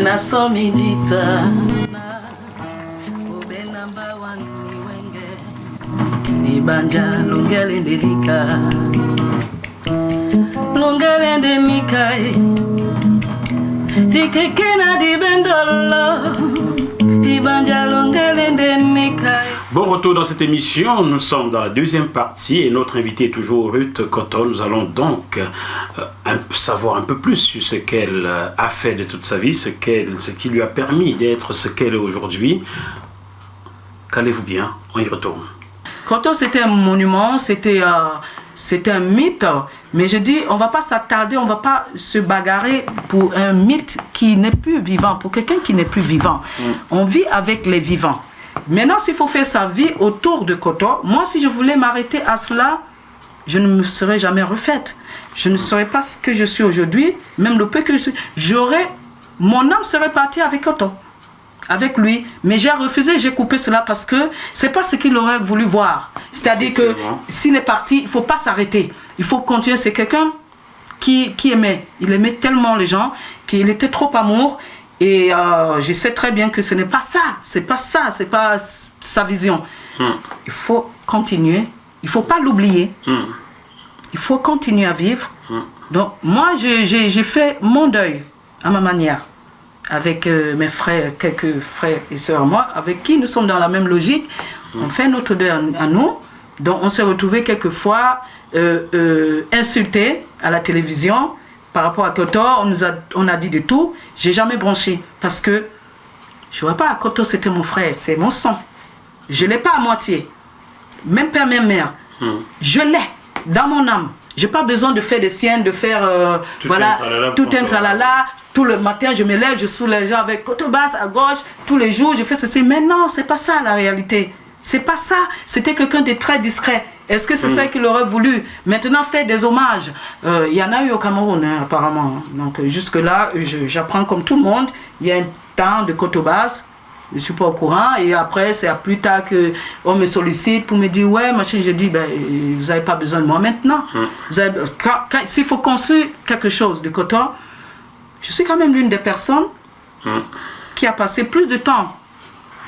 nasomidita obenamba wani wenge ibanja lungele ndelika dikekena dibendolo ibanja lungele ndelika. Bon retour dans cette émission, nous sommes dans la deuxième partie et notre invitée est toujours Ruth Cotto. Nous allons donc savoir un peu plus sur ce qu'elle a fait de toute sa vie, ce qui lui a permis d'être ce qu'elle est aujourd'hui. Calez-vous bien, on y retourne. Cotto, c'était un monument, c'était un mythe, mais je dis, on ne va pas s'attarder, on ne va pas se bagarrer pour un mythe qui n'est plus vivant, pour quelqu'un qui n'est plus vivant. On vit avec les vivants. Maintenant, s'il faut faire sa vie autour de Cotto, moi, si je voulais m'arrêter à cela, je ne me serais jamais refaite. Je ne serais pas ce que je suis aujourd'hui, même le peu que je suis. Mon âme serait partie avec Cotto, avec lui. Mais j'ai refusé, j'ai coupé cela parce que ce n'est pas ce qu'il aurait voulu voir. C'est-à-dire que s'il est parti, il ne faut pas s'arrêter. Il faut continuer. C'est quelqu'un qui aimait. Il aimait tellement les gens qu'il était trop amour. Et je sais très bien que ce n'est pas ça, c'est pas sa vision. Il faut continuer, il ne faut pas l'oublier. Il faut continuer à vivre. Donc moi, j'ai fait mon deuil à ma manière, avec mes frères, quelques frères et sœurs, moi, avec qui nous sommes dans la même logique. On fait notre deuil à nous. Donc on s'est retrouvés quelquefois insultés à la télévision. Par rapport à Cotto, on a dit de tout. J'ai jamais bronché parce que je vois pas, Cotto c'était mon frère, c'est mon sang. Je l'ai pas à moitié. Même père, même mère. Je l'ai dans mon âme. J'ai pas besoin de faire des siennes, de faire tout un tralala. Tout le matin, je me lève, je saoule les gens avec Cotto basse à gauche. Tous les jours, je fais ceci. Mais non, c'est pas ça la réalité. C'est pas ça. C'était quelqu'un de très discret. Est-ce que c'est ça qu'il aurait voulu? Maintenant, faire des hommages. Il y en a eu au Cameroun, hein, apparemment. Donc, jusque-là, j'apprends comme tout le monde. Il y a un temps de Cotto basse. Je ne suis pas au courant. Et après, c'est plus tard qu'on me sollicite pour me dire, ouais, machin. J'ai dit, ben, vous n'avez pas besoin de moi maintenant. S'il faut construire quelque chose de Cotto, je suis quand même l'une des personnes qui a passé plus de temps,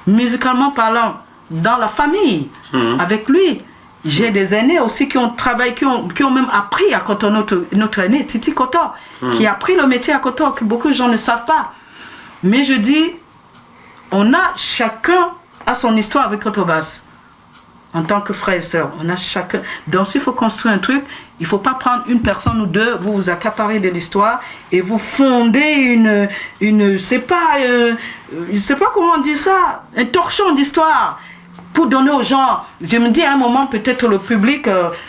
musicalement parlant, dans la famille, avec lui. J'ai des aînés aussi qui ont travaillé, qui ont même appris à Cotto, notre aîné, Titi Cotto, qui a appris le métier à Cotto, que beaucoup de gens ne savent pas. Mais je dis, chacun a son histoire avec Cotto basse. En tant que frère et sœur, on a chacun. Donc s'il faut construire un truc, il ne faut pas prendre une personne ou deux, vous accaparez de l'histoire et vous fondez je sais pas comment on dit ça, un torchon d'histoire. Pour donner aux gens, je me dis à un moment peut-être le public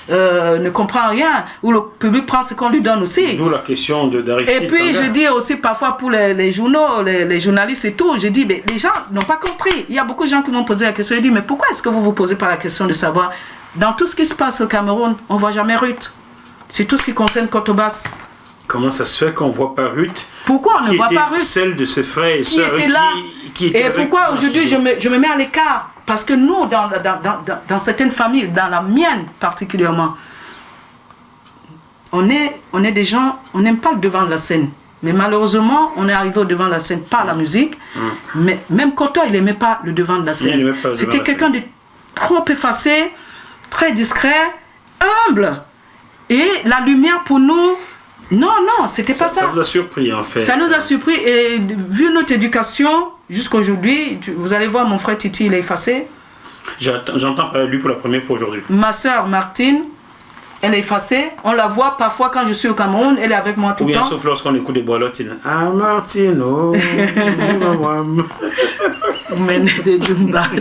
ne comprend rien, ou le public prend ce qu'on lui donne aussi. D'où la question d'Aristide. Et puis je dis aussi parfois pour les journaux, les journalistes et tout, je dis, mais les gens n'ont pas compris. Il y a beaucoup de gens qui m'ont posé la question, je dis, mais pourquoi est-ce que vous ne vous posez pas la question de savoir, dans tout ce qui se passe au Cameroun, on ne voit jamais Ruth. C'est tout ce qui concerne Cotto basse. Comment ça se fait qu'on ne voit pas Ruth? Pourquoi on ne voit pas Ruth? Celle de ses frères et sœurs qui était et pourquoi aujourd'hui je me mets à l'écart? Parce que nous, dans certaines familles, dans la mienne particulièrement, on est des gens, on n'aime pas le devant de la scène. Mais malheureusement, on est arrivé au devant de la scène par la musique. Mais même Cotto, il n'aimait pas le devant de la scène. C'était quelqu'un de trop effacé, très discret, humble. Et la lumière pour nous, non, c'était pas ça. Ça vous a surpris en fait. Ça nous a surpris et vu notre éducation jusqu'à aujourd'hui, vous allez voir mon frère Titi, il est effacé. J'entends parler de lui pour la première fois aujourd'hui. Ma soeur Martine, elle est effacée. On la voit parfois quand je suis au Cameroun, elle est avec moi tout le temps. Sauf lorsqu'on écoute des boilotines. Ah Martine, oh,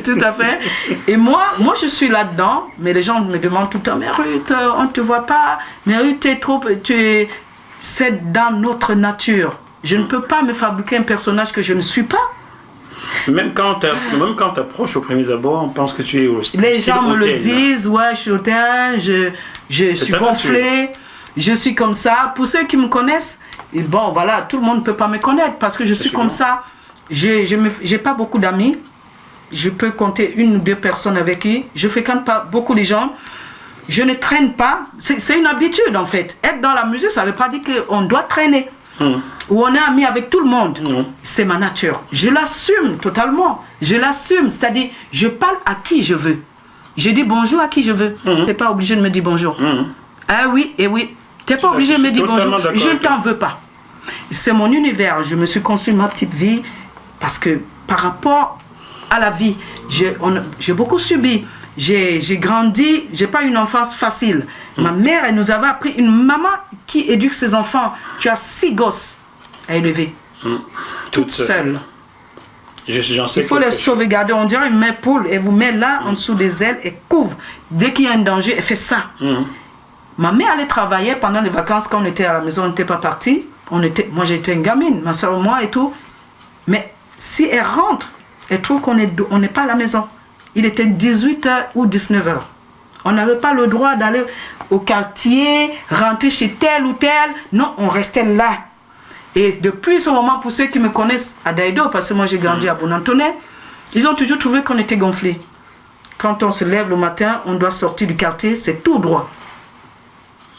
tout à fait. Et moi je suis là-dedans, mais les gens me demandent tout le temps, mais Ruth, on ne te voit pas, mais Ruth, c'est dans notre nature. Je ne peux pas me fabriquer un personnage que je ne suis pas. Même quand tu approches au premier abord, on pense que tu es aussi. Les gens me le disent, ouais, je suis hôtel, je suis gonflé, je suis comme ça. Pour ceux qui me connaissent, et bon, voilà, tout le monde ne peut pas me connaître parce que je suis comme ça. Je n'ai pas beaucoup d'amis. Je peux compter une ou deux personnes avec qui. Je ne fréquente pas beaucoup de gens. Je ne traîne pas. C'est une habitude en fait. Être dans la musique, ça ne veut pas dire qu'on doit traîner. où on est ami avec tout le monde. C'est ma nature. Je l'assume totalement. Je l'assume. C'est-à-dire, je parle à qui je veux. Je dis bonjour à qui je veux. Tu n'es pas obligé de me dire bonjour. Ah oui, et oui. Tu n'es pas obligé de me dire bonjour. Je ne t'en veux pas. C'est mon univers. Je me suis construit ma petite vie parce que par rapport à la vie, j'ai beaucoup subi. J'ai grandi, j'ai pas une enfance facile. Ma mère, elle nous avait appris, une maman qui éduque ses enfants. Tu as 6 gosses à élever. Toute seule. J'en sais Il faut les sauvegarder. On dirait une mère poule. Elle vous met là, en dessous des ailes, et couvre. Dès qu'il y a un danger, elle fait ça. Ma mère allait travailler pendant les vacances. Quand on était à la maison, on n'était pas partis. Moi, j'étais une gamine, ma soeur, moi et tout. Mais si elle rentre, elle trouve qu'on n'est pas à la maison. Il était 18h ou 19h. On n'avait pas le droit d'aller au quartier, rentrer chez tel ou tel. Non, on restait là. Et depuis ce moment, pour ceux qui me connaissent à Daïdo, parce que moi j'ai grandi à Bon-Antonet, ils ont toujours trouvé qu'on était gonflés. Quand on se lève le matin, on doit sortir du quartier, c'est tout droit.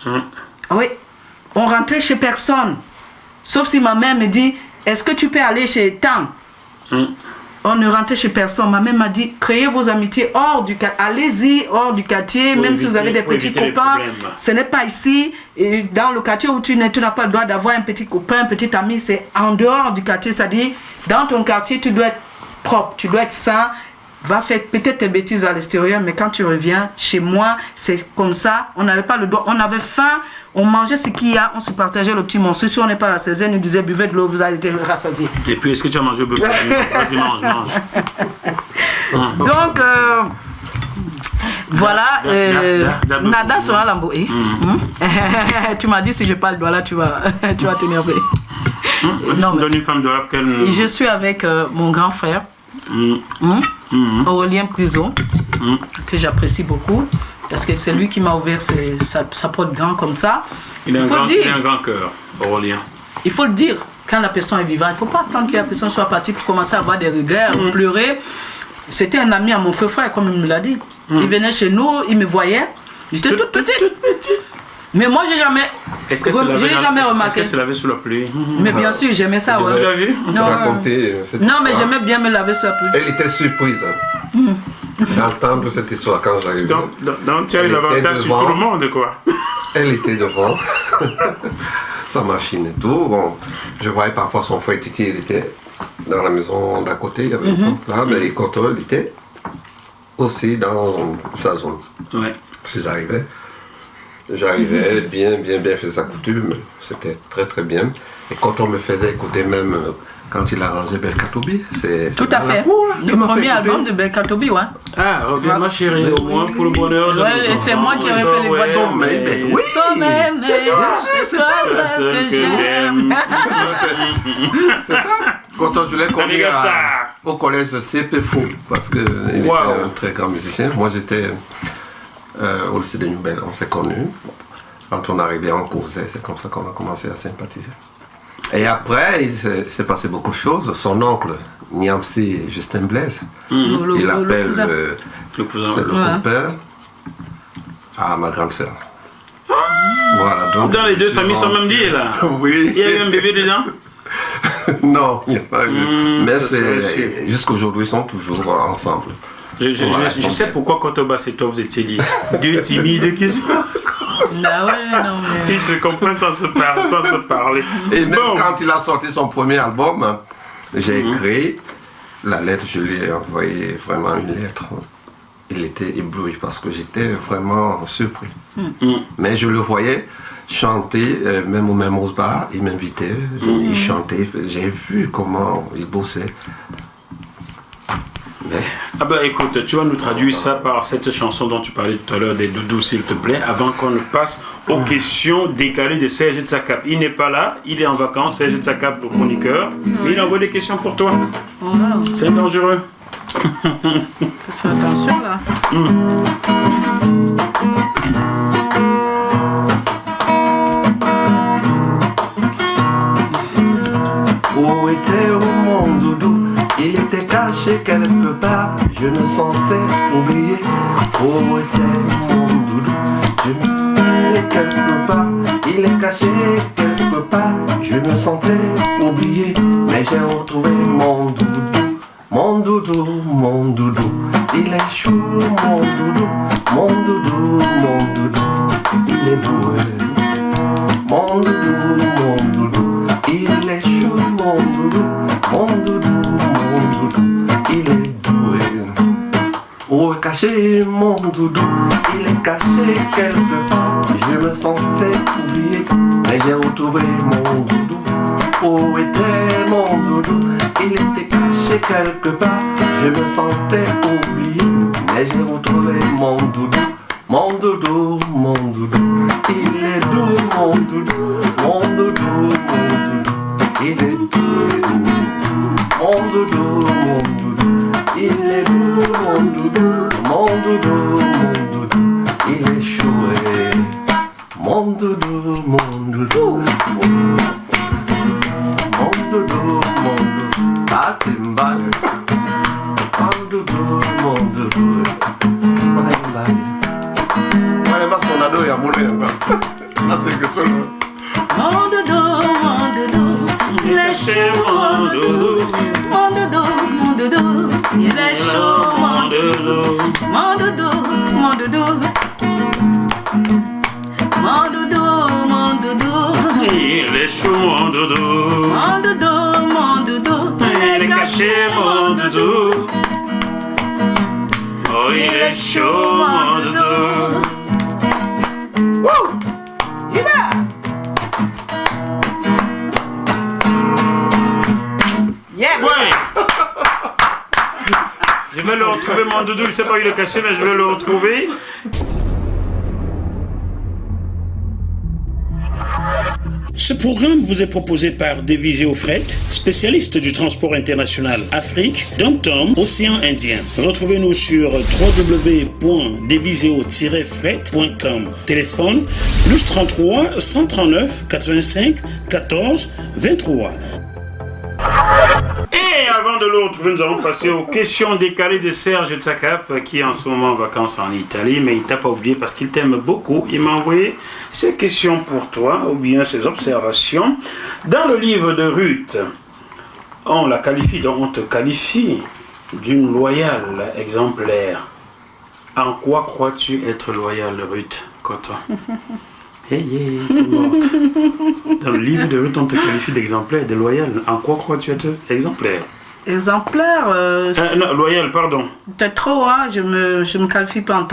Ah oui, on rentrait chez personne. Sauf si ma mère me dit, est-ce que tu peux aller chez Tam? On ne rentrait chez personne. Ma mère m'a dit, créez vos amitiés hors du quartier. Allez-y hors du quartier, même éviter, si vous avez des petits copains. Ce n'est pas ici. Et dans le quartier où tu n'as pas le droit d'avoir un petit copain, un petit ami, c'est en dehors du quartier. C'est-à-dire, dans ton quartier, tu dois être propre, tu dois être sain. Va faire peut-être tes bêtises à l'extérieur, mais quand tu reviens chez moi, c'est comme ça. On n'avait pas le droit. On avait faim, on mangeait ce qu'il y a, on se partageait le petit morceau. Si on n'est pas rassasié, on nous disait buvez de l'eau, vous allez être rassasié. Et puis, est-ce que tu as mangé au buffet? Vas-y, mange. Donc, voilà. Nada sera l'emboué. Tu m'as dit si je parle de là, tu vas t'énerver. Donne une femme de rap qu'elle... Je suis avec mon grand frère. Aurélien Prison, que j'apprécie beaucoup parce que c'est lui qui m'a ouvert sa porte grand comme ça. Il a un grand cœur, Aurélien. Il faut le dire quand la personne est vivante. Il ne faut pas attendre que la personne soit partie pour commencer à avoir des regrets, à pleurer. C'était un ami à mon frère, comme il me l'a dit. Il venait chez nous, il me voyait. J'étais toute petite. Mais moi, j'ai jamais remarqué. Est-ce qu'elle se lavait sous la pluie? Mais bien sûr, j'aimais ça. Tu l'as vu? Non, mais j'aimais bien me laver sous la pluie. Elle était surprise d'entendre cette histoire quand j'arrivais. Donc tu as eu l'avantage sur tout le monde, quoi. Elle était devant, sa machine et tout. Bon, je voyais parfois son frère Titi, il était dans la maison d'à côté, il y avait là, mais Koto, il était aussi dans sa zone. Ouais. J'arrivais bien fait sa coutume, c'était très bien. Et quand on me faisait écouter même quand il a arrangé Belkatobi, c'est tout à fait. Le premier album de Belkatobi, ouais. Ah, reviens ma chérie, au moins pour le bonheur de ouais, et c'est moi qui avais fait les voix. Oui, c'est toi celle que j'aime. C'est ça. Quand je l'ai connu au collège CP Fou, parce qu'il était un très grand musicien. Moi j'étais au lycée de Nouvelle, on s'est connus. Quand on arrivait en causait, c'est comme ça qu'on a commencé à sympathiser. Et après, il s'est passé beaucoup de choses. Son oncle, Niamsi Justin Blaise, il appelle le copain à ma grande sœur. Voilà, donc, dans les deux familles sont même liées là. Oui. Il y a eu un bébé dedans? Non, il n'y a pas eu. Mais jusqu'aujourd'hui, ils sont toujours ensemble. Je sais pourquoi Kotoba et toi vous étiez liés. Deux timides qui sont. Ils se comprennent sans se parler. Et même quand il a sorti son premier album, j'ai écrit la lettre, je lui ai envoyé vraiment une lettre. Il était ébloui parce que j'étais vraiment surpris. Mais je le voyais chanter, même au même Bar, il m'invitait, il chantait, j'ai vu comment il bossait. Ah bah écoute, tu vas nous traduire ça par cette chanson dont tu parlais tout à l'heure des Doudous s'il te plaît, avant qu'on ne passe aux questions décalées de Serge Tsakap. Il n'est pas là, il est en vacances, Serge Tsakap, le chroniqueur, mais il envoie des questions pour toi. C'est dangereux. Fais attention là. Où était au monde Doudou? Il était caché quelque part, je me sentais oublié. Où était mon Doudou? Je me sentais quelque part, il est caché quelque quelque part, je me sentais oublié, mais j'ai retrouvé mon doudou. Mon doudou, mon doudou, il est chou, mon doudou, mon doudou, mon doudou, il est doué. Mon doudou, il est chou, mon doudou, mon doudou, il est doué. Où est caché mon doudou? Il est caché quelque part. Je me sentais oublié, mais j'ai retrouvé mon doudou. Où était mon doudou? Il était caché quelque part. Je me sentais oublié, mais j'ai retrouvé mon doudou. Mon doudou, mon doudou, il est doux, mon doudou, mon doudou, mon doudou, il est doué. Mon doudou, mon doudou, il est doux, mon doudou, mon doudou, mon doudou, il est choué. Mon doudou, mon doudou, mon doudou, mon doudou, batimbal. Mon doudou, mon doudou, batimbal. Vale más sonado y amore encore. Así que solo. Mon doudou, il est chaud, mon doudou, mon doudou, mon doudou, il est chaud, mon doudou, mon doudou, mon doudou, mon doudou, mon doudou, il est chaud, mon doudou, mon doudou, mon doudou, il est caché, mon doudou. Oh, il est chaud, mon doudou. Wouh! Il va! Yeah! Ouais. Je vais le retrouver, mon doudou. Je ne sais pas où il est caché, mais je vais le retrouver. Ce programme vous est proposé par Deviseo Fret, spécialiste du transport international Afrique, Dom-Tom, Océan Indien. Retrouvez-nous sur www.deviseo-fret.com. Téléphone +33 139 85 14 23. Et avant de le retrouver, nous allons passer aux questions décalées de Serge Tsakap, qui est en ce moment en vacances en Italie, mais il t'a pas oublié parce qu'il t'aime beaucoup. Il m'a envoyé ses questions pour toi, ou bien ses observations. Dans le livre de Ruth, on la qualifie, donc on te qualifie d'une loyale exemplaire. En quoi crois-tu être loyale, Ruth Coton? Hey, t'es morte. Dans le livre de Ruth, on te qualifie d'exemplaire et de loyal. En quoi crois-tu être exemplaire? Exemplaire, non, loyal, pardon. peut-être trop, hein, je me qualifie pas en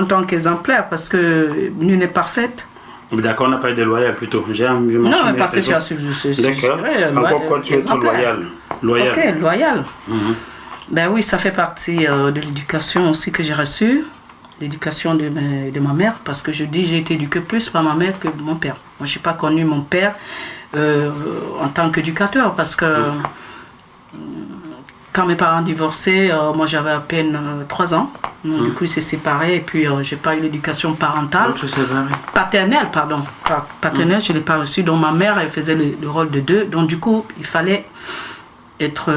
tant qu'exemplaire parce que nul n'est parfaite. D'accord, on a parlé de loyal plutôt. Non, mais parce que tu as su. D'accord. En quoi crois-tu être loyal? Loyal. Ok, loyal. Ben oui, ça fait partie de l'éducation aussi que j'ai reçue. L'éducation de ma mère, parce que je dis j'ai été éduquée plus par ma mère que mon père. Moi, je n'ai pas connu mon père en tant qu'éducateur, parce que quand mes parents divorçaient, moi j'avais à peine 3 ans. Du coup, ils s'est séparés et puis j'ai pas eu l'éducation parentale. Paternelle, pardon. Paternelle, je ne l'ai pas reçue. Donc ma mère, elle faisait le rôle de deux. Donc du coup, il fallait être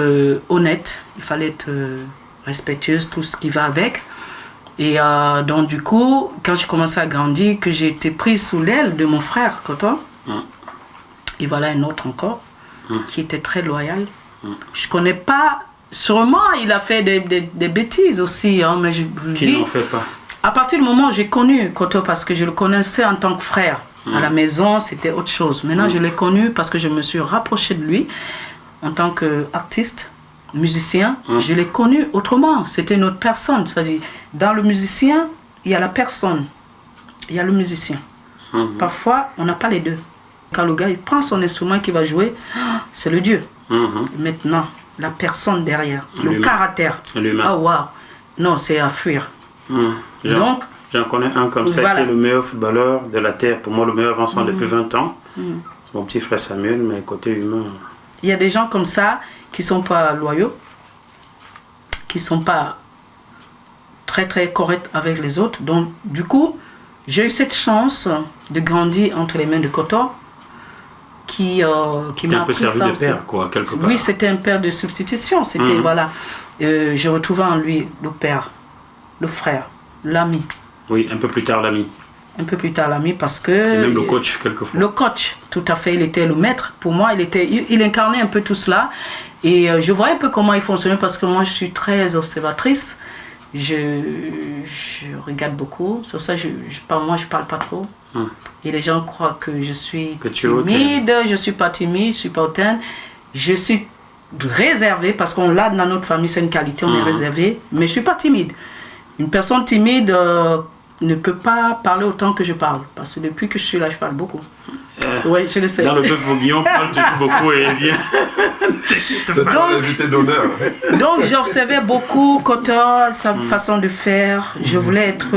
honnête, il fallait être respectueuse, tout ce qui va avec. Et donc du coup, quand j'ai commencé à grandir, que j'ai été prise sous l'aile de mon frère, Coton, et voilà un autre encore, qui était très loyal. Je connais pas, sûrement il a fait des bêtises aussi, hein, mais je vous Qui dis, n'en fait pas. à partir du moment où j'ai connu Coton, parce que je le connaissais en tant que frère, à la maison c'était autre chose. Maintenant je l'ai connu parce que je me suis rapprochée de lui en tant qu'artiste. Musicien, je l'ai connu autrement, c'était une autre personne. C'est-à-dire, dans le musicien, il y a la personne, il y a le musicien. Parfois, on n'a pas les deux. Quand le gars il prend son instrument qu'il va jouer, c'est le Dieu. Maintenant, la personne derrière, le caractère. L'humain. Ah waouh, non, c'est à fuir. Donc, j'en connais un comme ça, voilà. qui est le meilleur footballeur de la Terre. Pour moi, le meilleur avançant depuis 20 ans. C'est mon petit frère Samuel, mais côté humain. il y a des gens comme ça qui ne sont pas loyaux, qui ne sont pas très très corrects avec les autres. Donc du coup, j'ai eu cette chance de grandir entre les mains de Coton, qui m'a un peu appris servi ça de aussi. père, quoi, quelque part. Oui, c'était un père de substitution. C'était, voilà, je retrouvais en lui le père, le frère, l'ami. Oui, un peu plus tard, l'ami. un peu plus tard l'ami parce que... Et même le coach, quelquefois. Le coach, tout à fait, il était le maître. Pour moi, il incarnait un peu tout cela. Et je voyais un peu comment il fonctionnait parce que moi, je suis très observatrice. Je regarde beaucoup. C'est pour ça que je parle pas trop. Et les gens croient que je suis timide. Je ne suis pas timide, je ne suis pas hautaine. Je suis réservée parce qu'on l'a dans notre famille, c'est une qualité, on est réservé. Mais je ne suis pas timide. Une personne timide ne peut pas parler autant que je parle. Parce que depuis que je suis là, je parle beaucoup. Oui, je le sais. Dans le bœuf bourguignon, on parle toujours beaucoup et bien. C'est ton invité d'honneur. Donc j'observais beaucoup Koto, sa façon de faire. Je voulais être,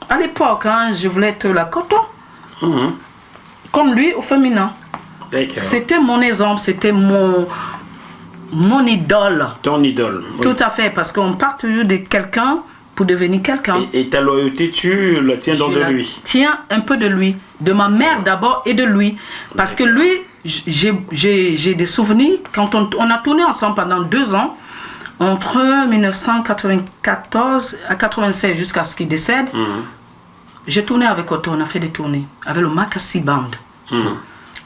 à l'époque, je voulais être la Koto. Comme lui, au féminin. C'était mon exemple, c'était mon idole. Ton idole. Oui. Tout à fait, parce qu'on part toujours de quelqu'un pour devenir quelqu'un. Et ta loyauté, tu la tiens dans de lui. Tiens un peu de lui, de ma mère d'abord et de lui. Parce que lui, j'ai des souvenirs, quand on a tourné ensemble pendant 2 ans, entre 1994 à 96 jusqu'à ce qu'il décède, j'ai tourné avec Otto, on a fait des tournées, avec le Makassi Band.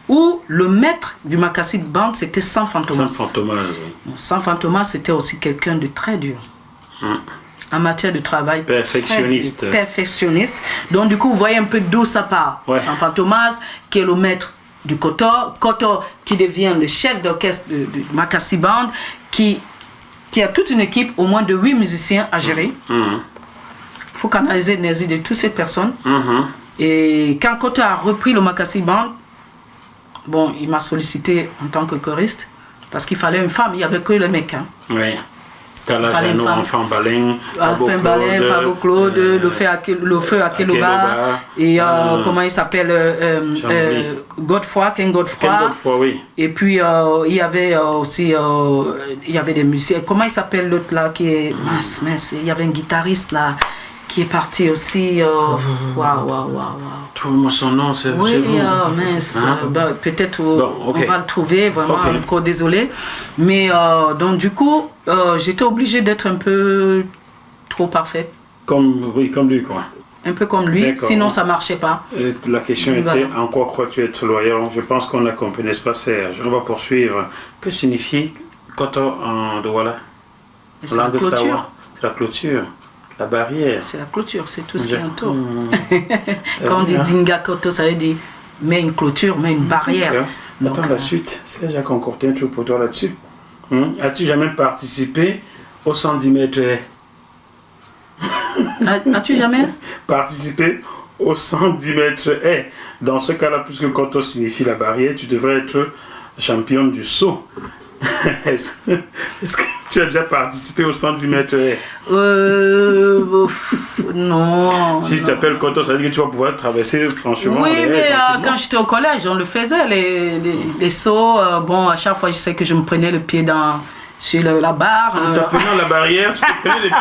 Où le maître du Makassi Band, c'était Sam Fantomas. Sam Fantomas, oui. Sam Fantomas, c'était aussi quelqu'un de très dur. En matière de travail. Perfectionniste. Perfectionniste. Donc, du coup, vous voyez un peu d'où ça part. Ouais. Sam Fantomas, qui est le maître du Koto. Koto, qui devient le chef d'orchestre du Makassi Band, qui a toute une équipe, au moins de 8 musiciens à gérer. Il faut canaliser l'énergie de toutes ces personnes. Et quand Koto a repris le Makassi Band, bon, il m'a sollicité en tant que choriste, parce qu'il fallait une femme, il n'y avait que les mecs. Oui. Talajano, Enfant Baleine, Fabo Claude, le feu Akeloba, et comment il s'appelle, Godefroy, Ken Godefroy. Oui. Et puis il y avait aussi il y avait des musiciens. Comment il s'appelle l'autre là qui est mince, il y avait un guitariste là qui est parti aussi. Waouh. Trouve-moi son nom, c'est vous. Oui, mince. Peut-être on va le trouver, vraiment, encore désolé. Mais donc, du coup, j'étais obligée d'être un peu trop parfaite. Comme lui, quoi. Un peu comme lui, sinon ça ne marchait pas. La question était, en quoi crois-tu être loyal? Je pense qu'on l'a compris, n'est-ce pas, Serge? On va poursuivre. Que signifie Koto en Douala? C'est la clôture. C'est la clôture. La barrière. C'est la clôture, c'est tout ce qui entoure. Quand on dit Dinga Koto, ça veut dire mais une clôture, mais une barrière. Attends, la suite. C'est Jacques concocté un truc pour toi là-dessus. As-tu jamais participé au 110 mètres? As-tu jamais participé au 110 mètres? Dans ce cas-là, puisque Koto signifie la barrière, tu devrais être championne du saut. Est-ce que tu as déjà participé au 110 mètres? Non. Si je t'appelle Koto, ça veut dire que tu vas pouvoir traverser franchement. Oui, mais quand j'étais au collège, on le faisait, les sauts. Bon, à chaque fois, je sais que je me prenais le pied sur la barre. En t'apprenant la barrière, tu te prenais les pieds.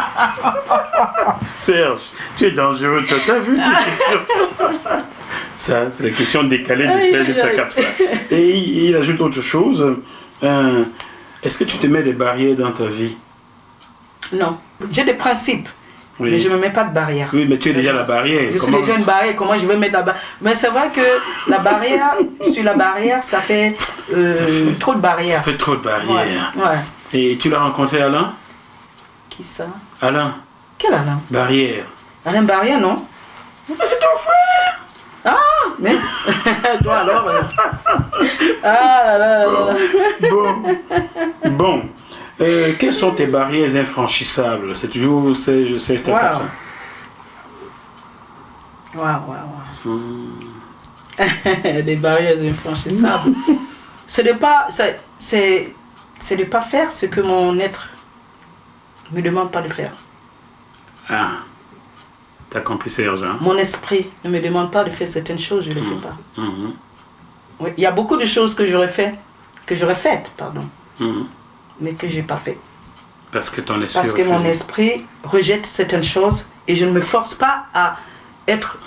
Serge, tu es dangereux. T'as vu tes questions? Ça, c'est la question décalée de Serge et de sa capsa. Et il ajoute autre chose. Est-ce que tu te mets des barrières dans ta vie? Non. J'ai des principes, mais je ne me mets pas de barrière. Oui, mais tu es déjà la barrière. Je suis déjà une barrière, comment je vais mettre la barrière? Mais c'est vrai que la barrière, sur la barrière, ça fait trop de barrières. Ça fait trop de barrières. Ouais. Et tu l'as rencontré, Alain? Qui ça? Alain. Quel Alain? Barrière. Alain Barrière, non? Mais c'est ton frère! Ah, mais toi alors. Ah là là. Bon. Quelles sont tes barrières infranchissables? C'est toujours je sais comme ça. Waouh. Les barrières infranchissables. C'est de pas faire ce que mon être me demande pas de faire. Ah. T'as compris, Serge, hein? Mon esprit ne me demande pas de faire certaines choses, je ne les fais pas. Oui, il y a beaucoup de choses que j'aurais faites, mais que je n'ai pas fait. Parce que ton esprit Parce que mon esprit rejette certaines choses et je ne me force pas à être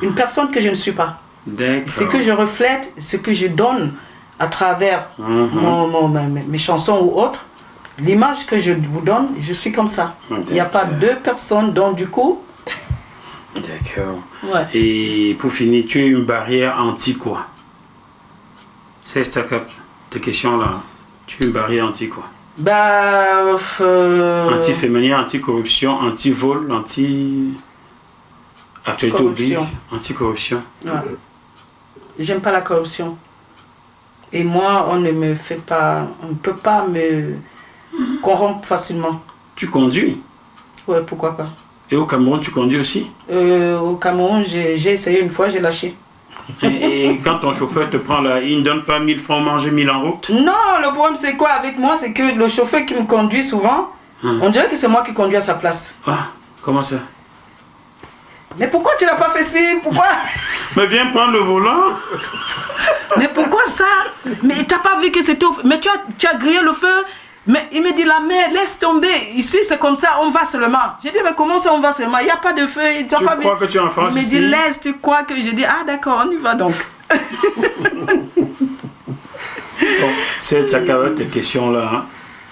une personne que je ne suis pas. Ce que je reflète, ce que je donne à travers mes chansons ou autres, l'image que je vous donne, je suis comme ça. Il n'y a pas deux personnes dont du coup... D'accord. Ouais. Et pour finir, tu es une barrière anti quoi? C'est ça, tes questions là. Tu es une barrière anti quoi? Bah. Anti-féminin, anti-corruption, anti-vol, actualité oblige, anti-corruption. Ouais. J'aime pas la corruption. Et moi, on ne me peut pas me corrompre facilement. Tu conduis? Ouais, pourquoi pas. Et au Cameroun, tu conduis aussi? Au Cameroun, j'ai essayé une fois, j'ai lâché. Et quand ton chauffeur te prend là, il ne donne pas 1000 francs manger 1000 en route? Non, le problème c'est quoi avec moi? C'est que le chauffeur qui me conduit souvent, on dirait que c'est moi qui conduis à sa place. Ah, comment ça? Mais pourquoi tu n'as pas fait ci? Pourquoi? Mais viens prendre le volant. Mais pourquoi ça? Mais t'as pas vu que c'était au feu? Mais tu as grillé le feu? Mais il me dit la mère, laisse tomber. Ici c'est comme ça, on va seulement. J'ai dit mais comment ça on va seulement? Il n'y a pas de feu. Tu crois que tu es en France? Il me dit laisse, tu crois que... J'ai dit ah d'accord, on y va donc. Bon, c'est tes questions là. Hein.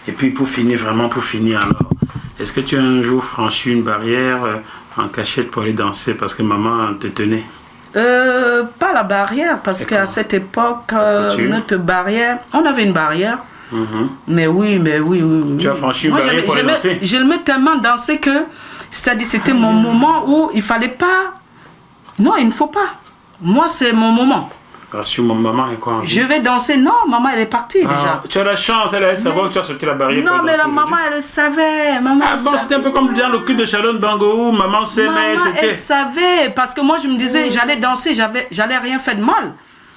Et puis pour finir alors, est-ce que tu as un jour franchi une barrière en cachette pour aller danser parce que maman te tenait? Pas la barrière, parce qu'à cette époque, notre barrière, on avait une barrière. Mais oui. Tu as franchi une barrière pour aller danser? J'aimais tellement danser que, c'est-à-dire c'était mon moment où il fallait pas... Non, il ne faut pas. Moi, c'est mon moment. Sur mon maman et quoi? Je vais danser. Non, maman, elle est partie déjà. Tu as la chance, elle allait savoir que tu as sauté la barrière. Non, mais la maman, elle le savait. Maman, c'était un peu comme dans le clip de Sharon Bango où maman s'aimait. Elle savait, parce que moi, je me disais, j'allais danser, j'allais rien faire de mal.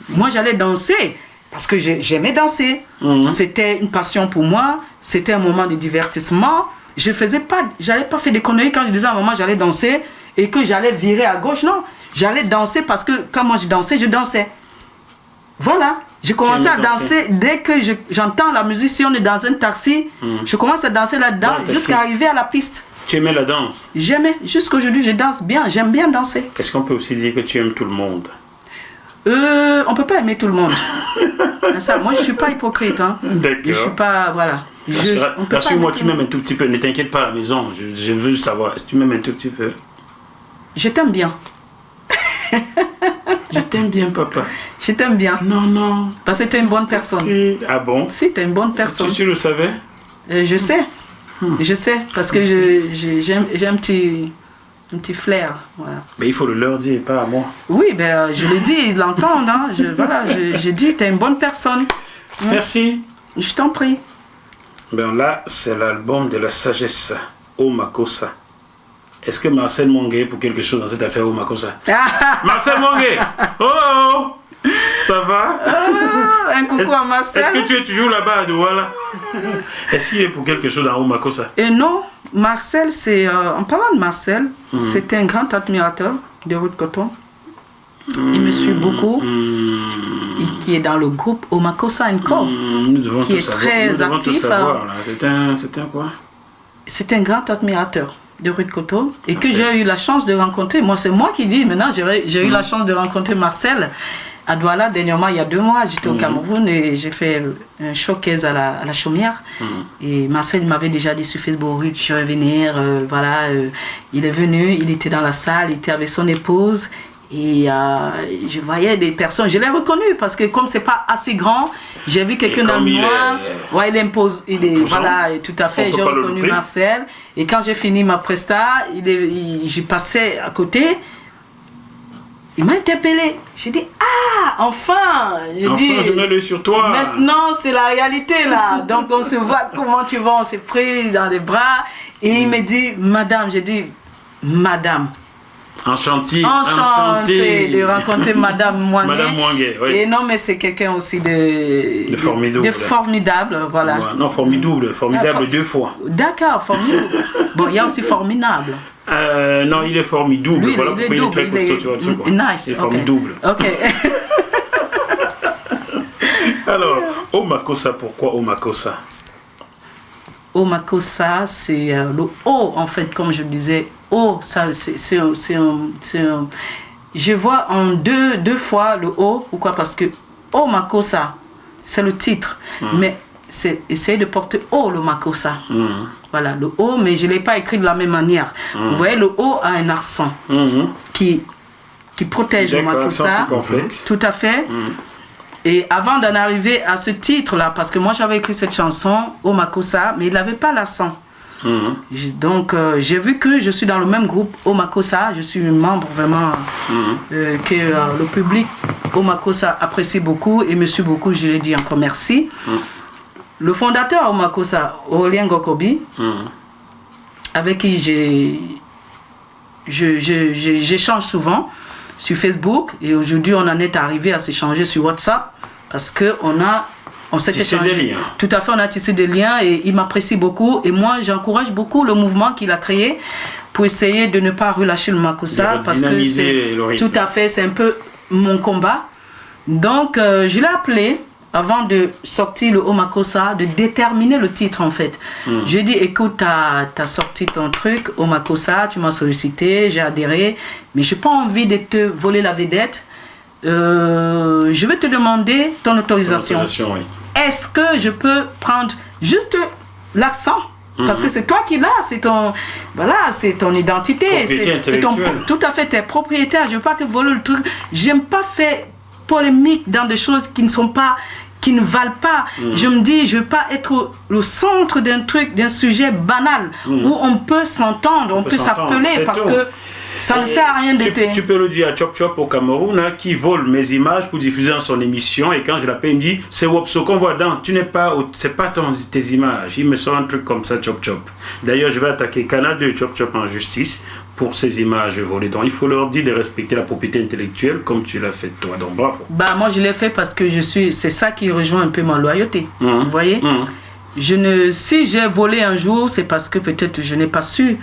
Moi, j'allais danser, parce que j'aimais danser. C'était une passion pour moi, c'était un moment de divertissement. J'allais pas faire des conneries quand je disais à maman, j'allais danser et que j'allais virer à gauche. Non, j'allais danser parce que quand moi je dansais. Voilà, j'ai commencé à danser dès que j'entends la musique. Si on est dans un taxi, je commence à danser là-dedans jusqu'à arriver à la piste. Tu aimais la danse? J'aimais, jusqu'aujourd'hui je danse bien, j'aime bien danser. Est-ce qu'on peut aussi dire que tu aimes tout le monde? On peut pas aimer tout le monde. Ça, moi je suis pas hypocrite. Hein. D'accord. Je suis pas, voilà. Rassure-moi, tu m'aimes un tout petit peu, ne t'inquiète pas à la maison, je veux savoir, est-ce que tu m'aimes un tout petit peu? Je t'aime bien. Je t'aime bien, papa. Je t'aime bien. Non. Parce que tu es une bonne personne. Si. Ah bon? Si, tu es une bonne personne. Tu le savais? Je sais. Je sais. Parce que j'ai un petit flair. Voilà. Mais il faut le leur dire, pas à moi. Oui, ben, je le dis, ils l'entendent. Hein. Je dis, tu es une bonne personne. Merci. Je t'en prie. Ben là, c'est l'album de la sagesse, Omakosa. Est-ce que Marcel Mongué pour quelque chose dans cette affaire Omakosa? Marcel Mongué! Oh! Ça va? Un coucou à Marcel. Est-ce que tu es toujours là-bas à Douala? Est-ce qu'il est pour quelque chose dans Omakosa? Et non, Marcel, en parlant de Marcel, c'était un grand admirateur de Ruth Coton. Il me suit beaucoup. Et qui est dans le groupe Omakosa & Co. Qui est très actif. C'était quoi? C'est un grand admirateur de Ruth Coton et que j'ai eu la chance de rencontrer. Moi, c'est moi qui dis, maintenant, j'ai eu la chance de rencontrer Marcel à Douala. Dernièrement, il y a 2 mois, j'étais au Cameroun et j'ai fait un showcase à la Chaumière. Et Marcel m'avait déjà dit sur Facebook, je vais venir. Il est venu, il était dans la salle, il était avec son épouse. Et je voyais des personnes, je l'ai reconnu parce que comme c'est pas assez grand, j'ai vu quelqu'un dans le noir. Ouais, il impose, voilà, tout à fait. J'ai reconnu Marcel. Et quand j'ai fini ma presta, j'ai passé à côté. Il m'a interpellé. J'ai dit enfin. Je mets l'œil sur toi. Maintenant, c'est la réalité là. Donc on se voit comment tu vas, on s'est pris dans les bras. Et il me dit, madame, j'ai dit, madame. Enchanté de rencontrer Madame Mwangué. Madame Mwangué, oui. Et non, mais c'est quelqu'un aussi de formidable. Voilà. Ouais, non, formidable 2 fois. D'accord, formidable. Bon, il y a aussi formidable. Non, il est formidable. Lui, voilà pourquoi il est très costaud, tu vois. Quoi. Nice. Il est formidable. Ok. Alors, Omakosa, pourquoi Omakosa? Omakosa, c'est le O, en fait, comme je disais. O, ça, c'est un... Je vois en deux fois le O. Pourquoi? Parce que Omakosa, c'est le titre. Mais c'est essayer de porter haut le Makossa. Voilà, le haut, mais je ne l'ai pas écrit de la même manière. Vous voyez, le haut a un accent qui protège le Makossa. Tout à fait. Et avant d'en arriver à ce titre-là, parce que moi j'avais écrit cette chanson au Makossa, mais il n'avait pas l'accent. Donc j'ai vu que je suis dans le même groupe au Makossa, je suis membre vraiment que le public au Makossa apprécie beaucoup et me suit beaucoup, je lui dis encore merci. Le fondateur au Makossa, Aurélien Gokobi, avec qui j'échange souvent sur Facebook, et aujourd'hui on en est arrivé à s'échanger sur WhatsApp parce on s'est échangé. Tout à fait, on a tissé des liens et il m'apprécie beaucoup. Et moi, j'encourage beaucoup le mouvement qu'il a créé pour essayer de ne pas relâcher le Makossa. Parce que c'est, tout à fait, c'est un peu mon combat. Donc, je l'ai appelé avant de sortir le Makossa, de déterminer le titre en fait. Je lui ai dit, écoute, t'as sorti ton truc au Makossa, tu m'as sollicité, j'ai adhéré, mais je n'ai pas envie de te voler la vedette. Je vais te demander ton autorisation. Oui. Est-ce que je peux prendre juste l'accent? Parce que c'est toi qui l'as, c'est ton, voilà, c'est ton identité, c'est ton, tout à fait, tes propriétaires. Je ne veux pas te voler le truc. J'aime pas faire polémique dans des choses qui ne valent pas. Je me dis, je ne veux pas être le centre d'un truc, d'un sujet banal où on peut s'entendre, on peut s'appeler parce que ça ne sert à rien de Tu peux le dire à Chop Chop au Cameroun, hein, qui vole mes images pour diffuser dans son émission, et quand je l'appelle, il me dit, c'est Wopso qu'on voit dans, c'est pas tes images. Il me sort un truc comme ça, Chop Chop. D'ailleurs, je vais attaquer Canada et Chop Chop en justice pour ces images volées. Donc, il faut leur dire de respecter la propriété intellectuelle comme tu l'as fait toi. Donc, bravo. Bah, moi, je l'ai fait parce que c'est ça qui rejoint un peu ma loyauté. Vous voyez? Si j'ai volé un jour, c'est parce que peut-être je n'ai pas su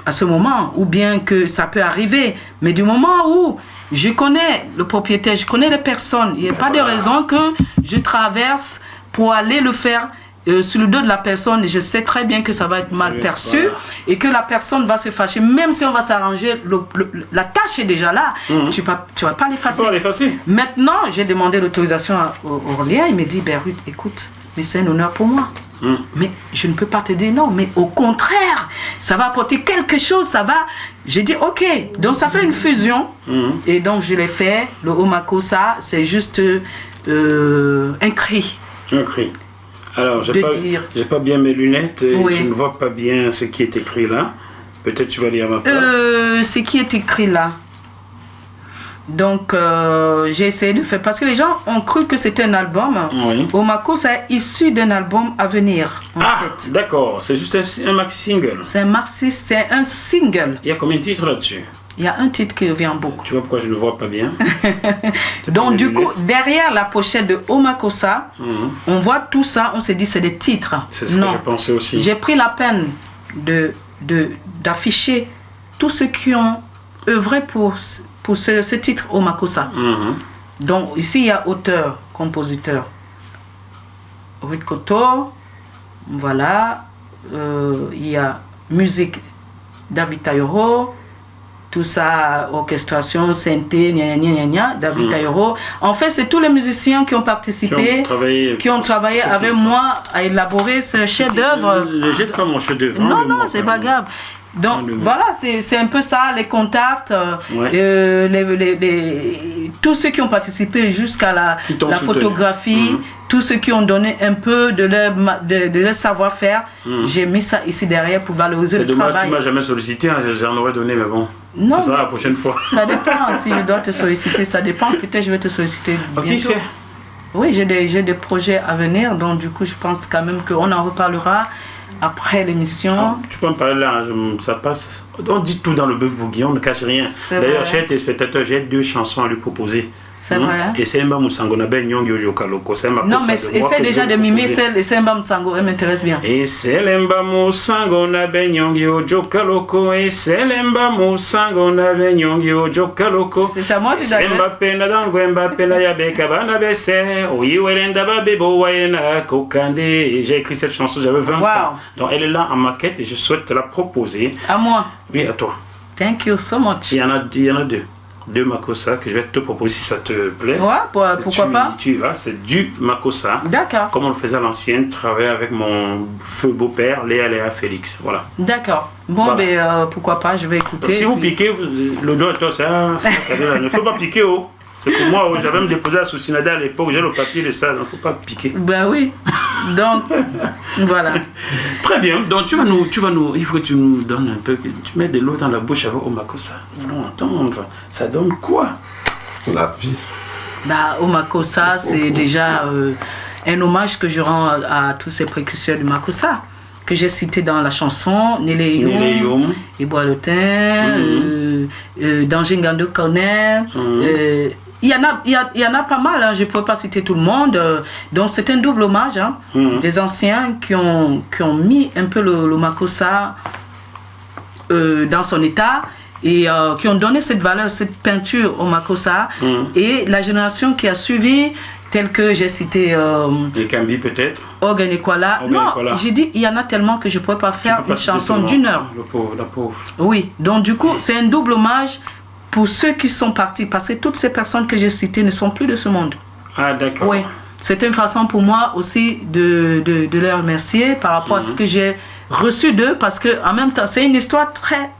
à ce moment, ou bien que ça peut arriver, mais du moment où je connais le propriétaire, je connais les personnes, il n'y a pas de raison que je traverse pour aller le faire sur le dos de la personne. Je sais très bien que ça va être mal perçu et que la personne va se fâcher, même si on va s'arranger, la tâche est déjà là, tu vas pas l'effacer. Maintenant, j'ai demandé l'autorisation à Aurélien, il me dit, Ruth, écoute, mais c'est un honneur pour moi. Mais je ne peux pas te dire non, mais au contraire, ça va apporter quelque chose, ça va. J'ai dit ok, donc ça fait une fusion, et donc je l'ai fait. Le Makossa, c'est juste un cri. Un cri. Alors, j'ai pas bien mes lunettes, et je ne vois pas bien ce qui est écrit là. Peut-être tu vas lire à ma place. Ce qui est écrit là. Donc, j'ai essayé de faire... Parce que les gens ont cru que c'était un album. Au Makossa est issu d'un album à venir. En fait. D'accord. C'est juste un maxi-single. C'est un single. Il y a combien de titres là-dessus? Il y a un titre qui revient beaucoup. Tu vois pourquoi je ne vois pas bien? Donc, du coup, derrière la pochette de Makossa, on voit tout ça. On s'est dit c'est des titres. C'est ce que je pensais aussi. J'ai pris la peine d'afficher tous ceux qui ont œuvré pour ce titre au Makossa. Donc ici il y a auteur, compositeur Ruth Koto, voilà, il y a musique David Tayoro, tout ça, orchestration, synthé, David Tayoro. En fait, c'est tous les musiciens qui ont participé, qui ont travaillé avec moi à élaborer ce chef-d'œuvre. Ne jette pas mon chef-d'œuvre. Non, c'est pas grave. Donc voilà, c'est un peu ça, les contacts, tous ceux qui ont participé jusqu'à la photographie, tous ceux qui ont donné un peu de leur savoir-faire, j'ai mis ça ici derrière pour valoriser le travail. C'est dommage, tu m'as jamais sollicité, j'en aurais donné, mais bon, ça sera la prochaine fois. Ça dépend, si je dois te solliciter, ça dépend, peut-être je vais te solliciter bientôt. Oui, j'ai des projets à venir, donc du coup je pense quand même qu'on en reparlera après l'émission. Tu peux en parler là, ça passe. On dit tout dans le bœuf bourguignon, on ne cache rien. D'ailleurs, chers téléspectateurs, j'ai 2 chansons à lui proposer. C'est vrai. Et c'est Semba Musango na ben nyongi ojoka loko. Non, mais essaie déjà de mimer celle de Semba Musango, elle m'intéresse bien. Et Semba Musango na ben nyongi ojoka loko. Et Semba Musango na ben nyongi ojoka loko. C'est à moi de dire. Semba pena dangwemba pena ya beka bana bese. Oyiwelenda babebo wayena kokande. J'ai écrit cette chanson, j'avais 20 ans. Donc elle est là en maquette et je souhaite te la proposer. À moi. Oui, à toi. Thank you so much. Il y en a 2. de Makossa que je vais te proposer si ça te plaît. Ouais, pourquoi pas. Tu y vas, c'est du Makossa. D'accord. Comme on le faisait à l'ancienne, travailler avec mon feu beau-père, Léa Félix. Voilà. D'accord. Bon, Voilà. ben, pourquoi pas, je vais écouter. Donc, si vous piquez, le doigt, ça, il ne faut pas piquer, oh. C'est pour moi, j'avais me déposé à Soucinada à l'époque, j'ai le papier de ça, il ne faut pas piquer. Ben oui. Donc, voilà. Très bien, donc tu vas nous, il faut que tu nous donnes un peu, tu mets de l'eau dans la bouche avec Omakossa. Nous voulons entendre, ça donne quoi? La vie. Bah, Omakossa, c'est déjà un hommage que je rends à tous ces précurseurs du Makossa, que j'ai cité dans la chanson, Nélé Youm, Iboa Lotin, Danjingando Corner. Il y en a pas mal, hein. Je ne peux pas citer tout le monde. Donc c'est un double hommage, hein, des anciens qui ont mis un peu le Makossa dans son état et qui ont donné cette valeur, cette peinture au Makossa. Et la génération qui a suivi, telle que j'ai cité... Les Kambi peut-être. Organ Equala. Non, j'ai dit, il y en a tellement que je ne pourrais pas faire une chanson d'une heure. La pauvre. Oui, donc du coup, c'est un double hommage pour ceux qui sont partis, parce que toutes ces personnes que j'ai citées ne sont plus de ce monde. Ah, d'accord. Oui, c'est une façon pour moi aussi de les remercier par rapport à ce que j'ai reçu d'eux, parce que en même temps, c'est une histoire très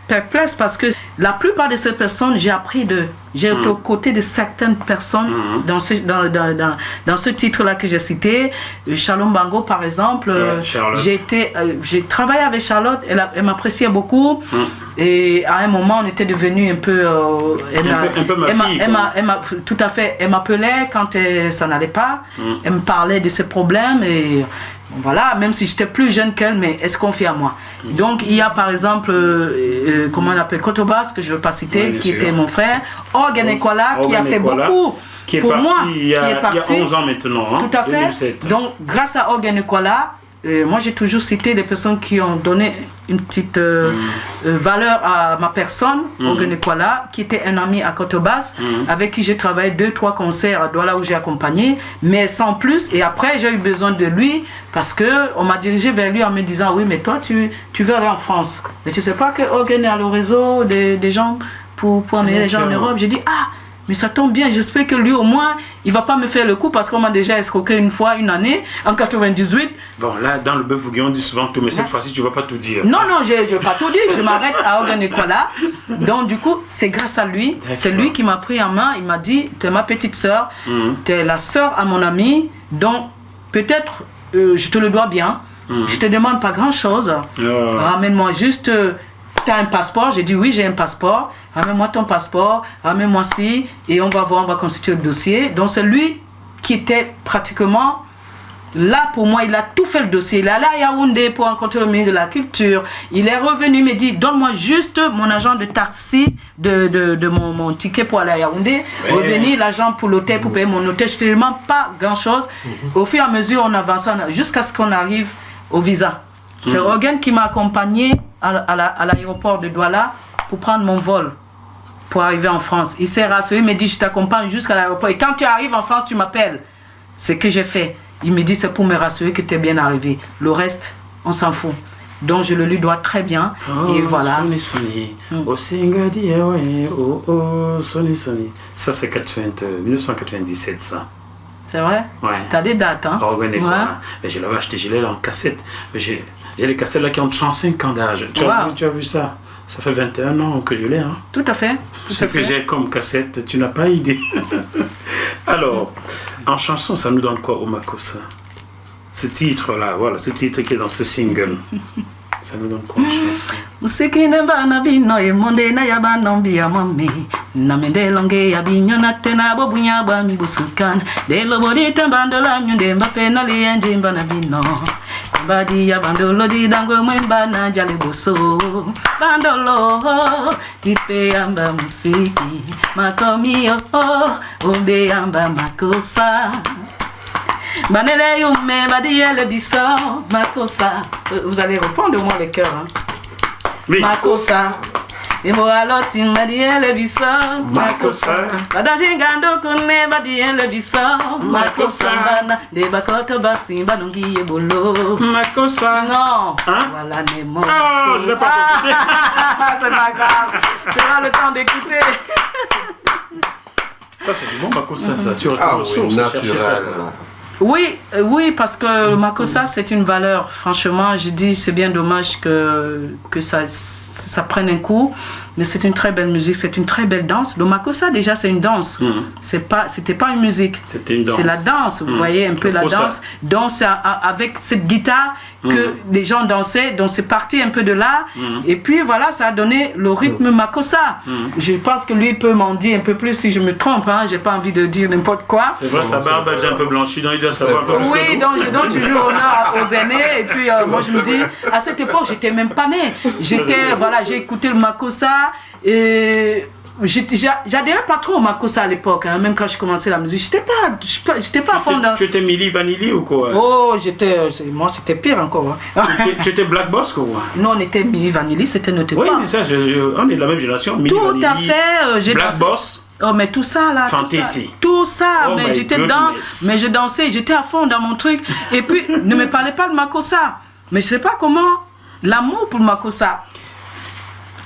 perplexe, parce que la plupart de ces personnes, j'ai appris d'eux. J'ai été aux côtés de certaines personnes dans ce titre-là que j'ai cité. Shalom Bango, par exemple. J'ai travaillé avec Charlotte, elle m'appréciait beaucoup. Et à un moment, on était devenus un peu... un peu ma fille. Tout à fait. Elle m'appelait quand ça n'allait pas. Elle me parlait de ses problèmes et... Voilà, même si j'étais plus jeune qu'elle, mais elle se confie à moi. Donc, il y a par exemple, comment on appelle, Kotobas, que je ne veux pas citer, qui était mon frère. Organ Equala, qui a fait beaucoup pour moi. Il y a 11 ans maintenant. Hein, tout à fait. 2007. Donc, grâce à Organ Equala, moi j'ai toujours cité des personnes qui ont donné une petite valeur à ma personne, Organ Equala, qui était un ami à Kotobas, avec qui j'ai travaillé 2-3 concerts à Douala où j'ai accompagné, mais sans plus. Et après j'ai eu besoin de lui parce qu'on m'a dirigé vers lui en me disant oui, mais toi tu veux aller en France, mais tu sais pas que Organ est à le réseau des gens pour amener les gens en Europe. J'ai dit ah, mais ça tombe bien, j'espère que lui au moins, il va pas me faire le coup parce qu'on m'a déjà escroqué une fois, une année, en 98. Bon, là, dans le bœuf Vougué, on dit souvent tout, mais cette fois-ci, tu vas pas tout dire. Non, je vais pas tout dire, je m'arrête à Organ Equala. Donc, du coup, c'est grâce à lui, c'est lui qui m'a pris en main, il m'a dit, tu es ma petite sœur, tu es la sœur à mon ami, donc peut-être, je te le dois bien, je te demande pas grand-chose, ramène-moi juste... Tu as un passeport? J'ai dit oui, j'ai un passeport. Ramène-moi ton passeport, ramène-moi ci, et on va voir, on va constituer le dossier. Donc c'est lui qui était pratiquement là pour moi, il a tout fait le dossier. Il est allé à Yaoundé pour rencontrer le ministre de la Culture. Il est revenu, il me dit, donne-moi juste mon agent de taxi, de mon ticket pour aller à Yaoundé. Revenir, l'argent pour l'hôtel, pour payer mon hôtel. Je ne te demande pas grand-chose. Au fur et à mesure, on avance jusqu'à ce qu'on arrive au visa. C'est Organ qui m'a accompagné à l'aéroport de Douala pour prendre mon vol pour arriver en France. Il s'est rassuré, il me dit je t'accompagne jusqu'à l'aéroport et quand tu arrives en France tu m'appelles. C'est ce que j'ai fait. Il me dit c'est pour me rassurer que tu es bien arrivé. Le reste on s'en fout. Donc je le lui dois très bien. Et voilà. Ça c'est 1997 ça. C'est vrai? Ouais. T'as des dates, hein? Mais je l'avais acheté, je l'ai en cassette. Mais j'ai les cassettes là qui ont 35 ans d'âge. Tu as vu ça? Ça fait 21 ans que je l'ai. Hein? Tout à fait. Ce que j'ai comme cassette, tu n'as pas idée. Alors, en chanson, ça nous donne quoi, Omakossa? Ce titre-là, voilà, ce titre qui est dans ce single. Ça nous donne quoi en chanson? Musikine bana bino emonde na yabana mbia mami na mendelonge yabinyo na tena bobunya ba mi busukan de lobodi tambandola nyunde mbape na lienje mbana bino badi ya bandolo di dango mwemba na jale boso bandolo tipe yamba musiki makomi ombe yamba makossa Banele yume badiele diso Makossa. Vous allez répondre moi les cœurs. Hein. Oui. Makossa. Et moi alors tu m'as dit le bissau Makossa. Badajingando kone badien le bissau Makossa De bakoto basimba nongi ebolo Makossa. Non. Hein? Voilà les mots. Oh, je l'ai pas écouté. C'est pas grave. Tu auras le temps d'écouter. Ça, c'est du bon Makossa, ça. Tu retournes Ah aux oui, sources, chercher ça. naturel. Oui, parce que le Makossa, c'est une valeur. Franchement, je dis, c'est bien dommage que ça prenne un coup. Mais c'est une très belle musique, c'est une très belle danse. Le Makossa, déjà, c'est une danse. C'était pas une musique. C'était une danse. C'est la danse, vous voyez un peu la Makossa. danse. Donc, c'est avec cette guitare que les gens dansaient. Donc, c'est parti un peu de là. Et puis, voilà, ça a donné le rythme Makossa. Je pense que lui peut m'en dire un peu plus si je me trompe. Hein. J'ai pas envie de dire n'importe quoi. C'est vrai, sa barbe a déjà un peu blanchi, donc il doit savoir un peu plus que Oui, nous. donc je donne toujours honneur aux aînés. Et puis moi je me dis, à cette époque, j'étais même pas née. J'ai écouté le Makossa et j'adhérais pas trop au Makossa à l'époque. Hein. Même quand je commençais la musique, j'étais pas à fond dans. Tu étais Milli Vanilli ou quoi? Oh, moi c'était pire encore. Hein. Tu étais Black Boss quoi? Non, on était Milli Vanilli, c'était notre Oui, époque. mais ça, on est de la même génération. Milli Tout à Vanilli, fait. J'ai Black dansé. Boss. Oh, mais tout ça là. Fantasy. Tout ça. Oh Mais my j'étais dedans. goodness. Mais je dansais. J'étais à fond dans mon truc. Et puis, ne me parlez pas de Makossa. Mais je sais pas comment l'amour pour Makossa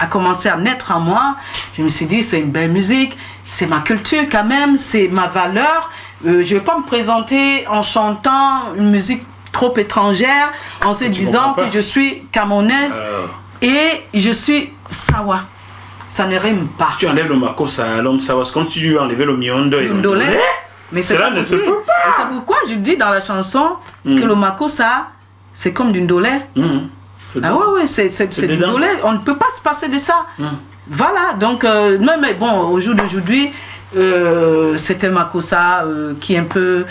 a commencé à naître en moi. Je me suis dit, c'est une belle musique. C'est ma culture quand même. C'est ma valeur. Je vais pas me présenter en chantant une musique trop étrangère en se disant comprends pas. que je suis camerounaise et je suis sawa. Ça ne rime pas. Si tu enlèves le Makossa à l'homme, ça va. C'est comme si tu lui enlevais le Miondo et le Ndolé. Ndolé. Mais c'est Cela pas ne se possible. peut pas. Et c'est pourquoi je dis dans la chanson que le Makossa, c'est comme du Ndolé. C'est Ah ouais, c'est du dedans. Ndolé. On ne peut pas se passer de ça. Voilà, donc, non, mais bon, au jour d'aujourd'hui, c'était Makossa qui est un peu.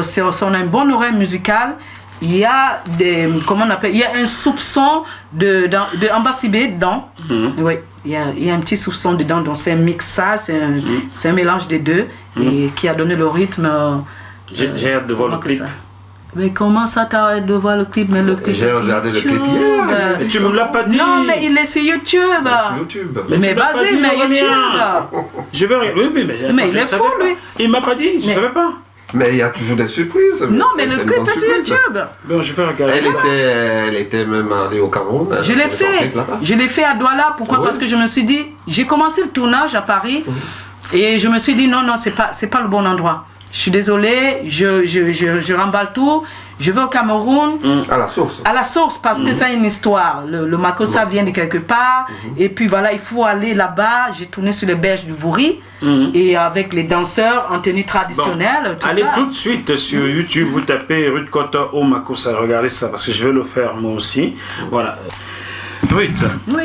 Si on a une bonne oreille musicale, il y a des. Comment on appelle? Il y a un soupçon de Ambasibé dedans. Oui, il y a un petit soupçon dedans, donc c'est un mixage, c'est un mélange des deux et qui a donné le rythme. J'ai hâte de voir le clip. Mais comment ça t'as hâte de voir le clip? Mais le clip J'ai est sur regardé le clip YouTube. hier. Et tu me l'as pas dit. Non, mais il est sur YouTube. Sur YouTube. Mais tu l'as pas vas-y, dit, mais Aurélien. YouTube. Je vais regarder. Oui, mais attends, Mais il je est savais fou, pas. lui. Il m'a pas dit, je Mais- savais pas. Mais il y a toujours des surprises. Non, mais C'est le une clip bonne est sur surprise. YouTube. Bon, je vais regarder ça. Elle était même allée au Cameroun. Je l'ai pour son fait. clip là-bas. Je l'ai fait à Douala. Pourquoi? Ah ouais? Parce que je me suis dit, j'ai commencé le tournage à Paris et je me suis dit non, c'est pas le bon endroit. Je suis désolée, je remballe tout. Je vais au Cameroun. À la source. À la source, parce que ça a une histoire. Le Makossa vient de quelque part. Et puis voilà, il faut aller là-bas. J'ai tourné sur les berges du Vouri. Et avec les danseurs en tenue traditionnelle. Tout Allez ça. tout de suite sur YouTube, vous tapez Ruth Kota au Makossa. Regardez ça, parce que je vais le faire moi aussi. Voilà. Ruth, Oui,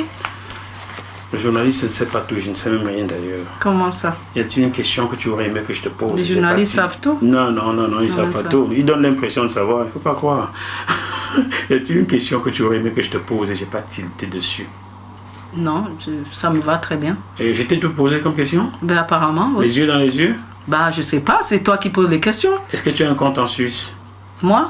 le journaliste ne sait pas tout, je ne sais même rien d'ailleurs. comment ça? Y a-t-il une question que tu aurais aimé que je te pose? Les J'ai journalistes pas dit. savent tout? Non, ils savent pas ça. tout. Ils donnent l'impression de savoir, il ne faut pas croire. Y a-t-il une question que tu aurais aimé que je te pose et j'ai pas tilté dessus? Non, ça me va très bien. Et je t'ai tout posé comme question? Ben apparemment, oui. Les yeux dans les yeux? Bah je sais pas, c'est toi qui poses les questions. Est-ce que tu as un compte en Suisse? Moi?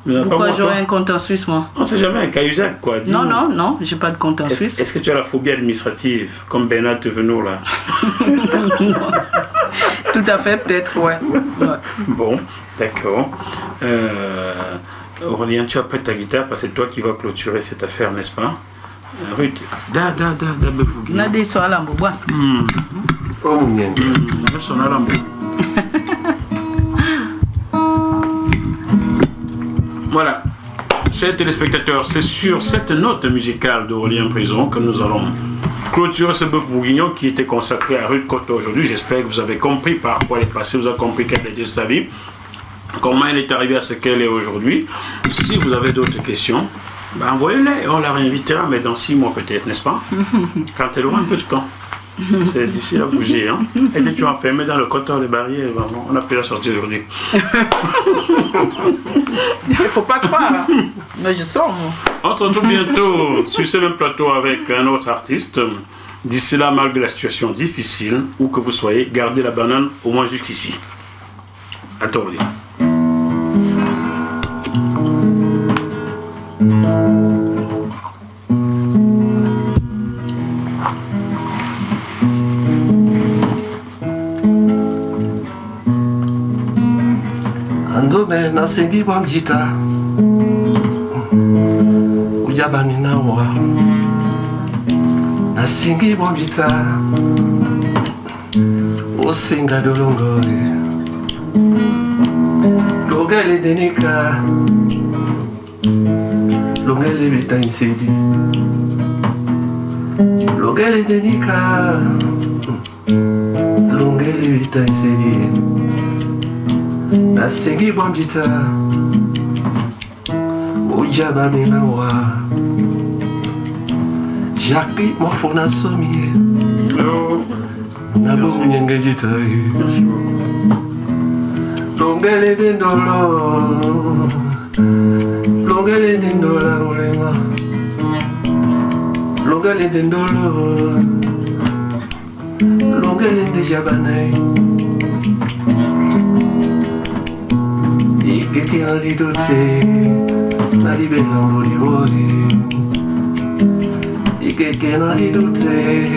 Non, pas Pourquoi moi, j'aurais toi. un compte en Suisse, moi? On sait jamais, un Cahuzac quoi. Non, dis-nous. non, j'ai pas de compte en Suisse. Est-ce que tu as la phobie administrative, comme Bernard Thévenot là? Tout à fait, peut-être, ouais. Bon, d'accord. Aurélien, tu as prêt ta guitare parce que c'est toi qui vas clôturer cette affaire, n'est-ce pas? Ruth, befougi. On a des soirs là, bois. Oh, mien. Je sonne à l'ambo. Voilà, chers téléspectateurs, c'est sur cette note musicale d'Aurélien Prison que nous allons clôturer ce bœuf bourguignon qui était consacré à Ruth Kota aujourd'hui. J'espère que vous avez compris par quoi elle est passée, vous avez compris quelle était sa vie, comment elle est arrivée à ce qu'elle est aujourd'hui. Si vous avez d'autres questions, ben envoyez-les, on la réinvitera, mais dans 6 mois peut-être, n'est-ce pas? Quand elle aura un peu de temps. C'est difficile à bouger, hein. Étais-tu enfermé dans le compteur des barrières? On n'a pu la sortir aujourd'hui. Il faut pas croire. Hein. Mais je sens, moi. On se retrouve bientôt sur ce même plateau avec un autre artiste. D'ici là, malgré la situation difficile, où que vous soyez, gardez la banane au moins jusqu'ici. À toi, Olivier. nasengi bwamjita ujabani nawa nasengi bwamjita osinga dolongore longele denika longele beta insedi longele denika longele beta insedi nasengi bwamjita ujabani nawa Jacques mofona somie na bomu nyenge jitai longele dendolo longele dendola ulenga longele dendolo longele dejabanai ikeke nadidote nalibela mboliwoli ikeke nadidote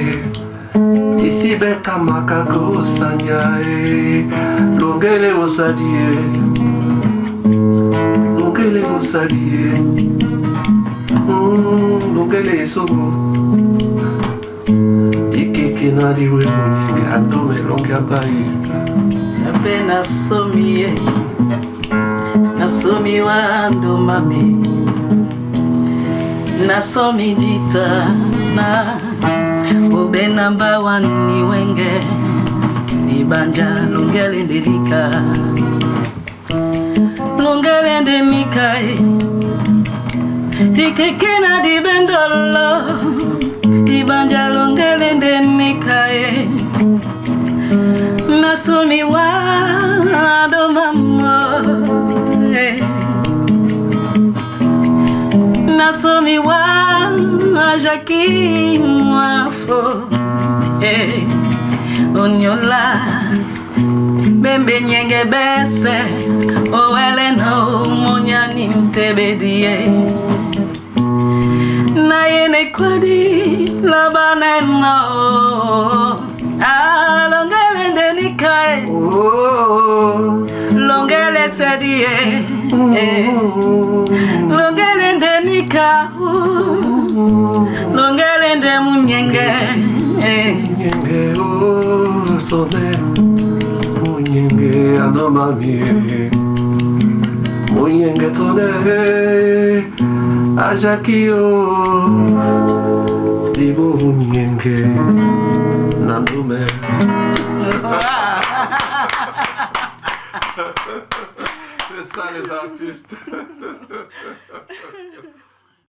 isi beka makako sanyae longele osadie longele osadie longele esogo ikeke nadiwe munyenge andome longe abaye ape nasomi wandomame nasomi jita na obenamba wani wenge ibanja longele ndelika longele ndemika ikekena dibendolo ibanja longele ndemika nasomi wado mama nasomi wa Jackie mwafo onyola bembe nyenge bese owele no monyani mtebedie na yene kwadi labane no longele ndenikae longele sedie longele ndenika longele nde munyenge munyenge sone munyenge adomami munyenge sone ajakio dibo munyenge nandume c'est ça les artistes